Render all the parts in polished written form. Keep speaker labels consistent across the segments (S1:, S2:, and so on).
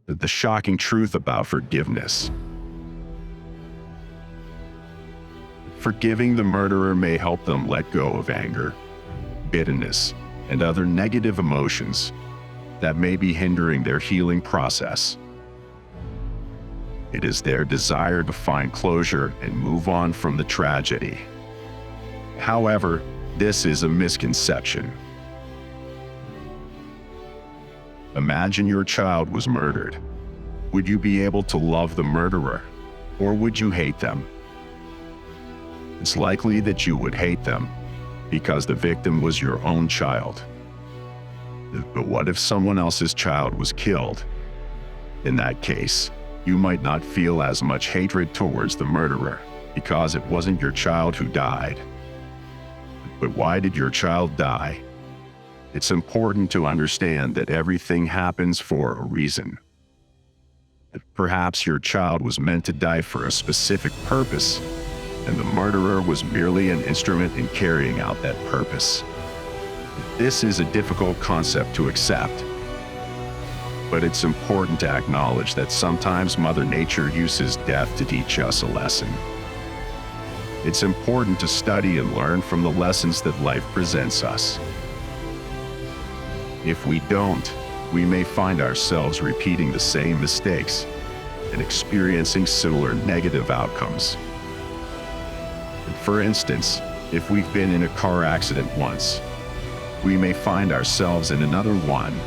S1: The shocking truth about forgiveness. Forgiving the murderer may help them let go of anger, bitterness, and other negative emotions that may be hindering their healing process. It is their desire to find closure and move on from the tragedy. However, this is a misconception. Imagine your child was murdered. Would you be able to love the murderer, or would you hate them? It's likely that you would hate them because the victim was your own child. But what if someone else's child was killed? In that case, you might not feel as much hatred towards the murderer because it wasn't your child who died. But why did your child die? It's important to understand that everything happens for a reason. Perhaps your child was meant to die for a specific purpose, and the murderer was merely an instrument in carrying out that purpose. This is a difficult concept to accept, but it's important to acknowledge that sometimes Mother Nature uses death to teach us a lesson. It's important to study and learn from the lessons that life presents us. If we don't, we may find ourselves repeating the same mistakes and experiencing similar negative outcomes. For instance, if we've been in a car accident once, we may find ourselves in another one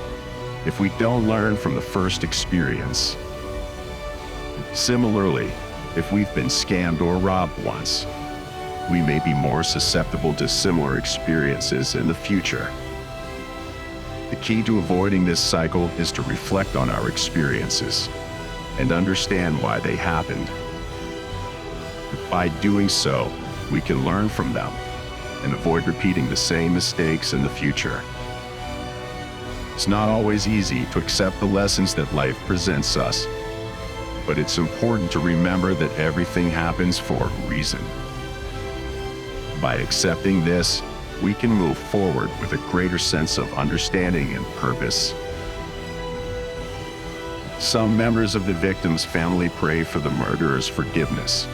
S1: if we don't learn from the first experience. Similarly, if we've been scammed or robbed once, we may be more susceptible to similar experiences in the future. The key to avoiding this cycle is to reflect on our experiences and understand why they happened. By doing so, we can learn from them and avoid repeating the same mistakes in the future. It's not always easy to accept the lessons that life presents us, but it's important to remember that everything happens for a reason. By accepting this, we can move forward with a greater sense of understanding and purpose. Some members of the victim's family pray for the murderer's forgiveness,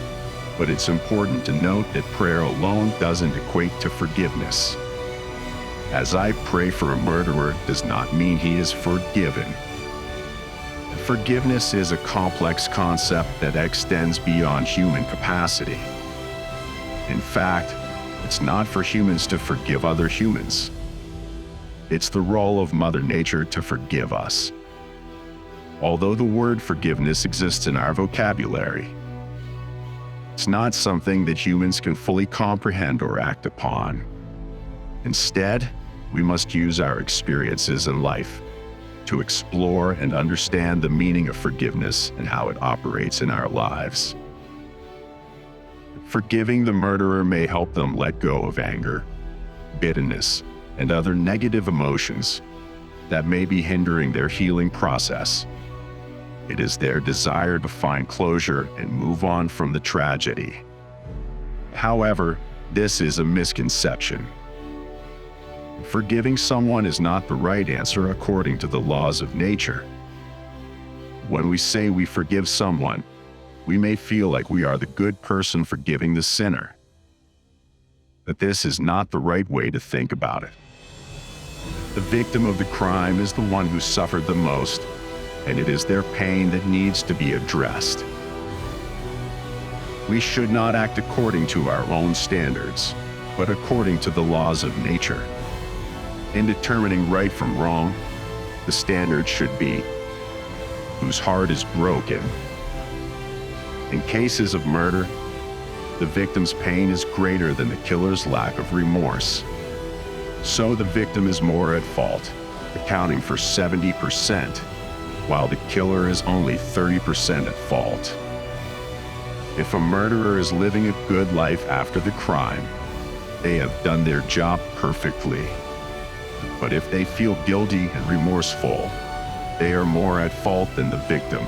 S1: but it's important to note that prayer alone doesn't equate to forgiveness. As I pray for a murderer does not mean he is forgiven. Forgiveness is a complex concept that extends beyond human capacity. In fact, it's not for humans to forgive other humans. It's the role of Mother Nature to forgive us. Although the word forgiveness exists in our vocabulary, it's not something that humans can fully comprehend or act upon. Instead, we must use our experiences in life to explore and understand the meaning of forgiveness and how it operates in our lives. Forgiving the murderer may help them let go of anger, bitterness, and other negative emotions that may be hindering their healing process. It is their desire to find closure and move on from the tragedy. However, this is a misconception. Forgiving someone is not the right answer according to the laws of nature. When we say we forgive someone, we may feel like we are the good person forgiving the sinner. But this is not the right way to think about it. The victim of the crime is the one who suffered the most, and it is their pain that needs to be addressed. We should not act according to our own standards, but according to the laws of nature. In determining right from wrong, the standard should be, whose heart is broken. In cases of murder, the victim's pain is greater than the killer's lack of remorse. So the victim is more at fault, accounting for 70%, while the killer is only 30% at fault. If a murderer is living a good life after the crime, they have done their job perfectly. But if they feel guilty and remorseful, they are more at fault than the victim.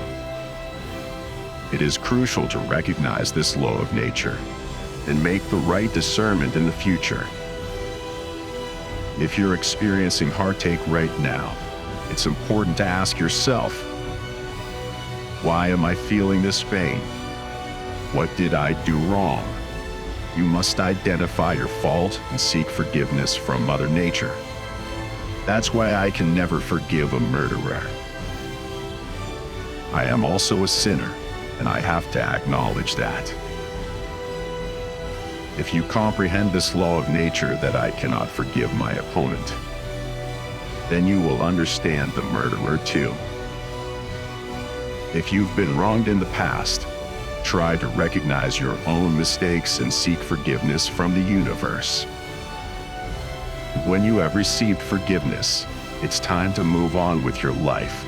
S1: It is crucial to recognize this law of nature and make the right discernment in the future. If you're experiencing heartache right now, it's important to ask yourself, Why am I feeling this pain? What did I do wrong? You must identify your fault and seek forgiveness from Mother Nature. That's why I can never forgive a murderer. I am also a sinner, and I have to acknowledge that. If you comprehend this law of nature that I cannot forgive my opponent, then you will understand the murderer too. If you've been wronged in the past, try to recognize your own mistakes and seek forgiveness from the universe. When you have received forgiveness, it's time to move on with your life.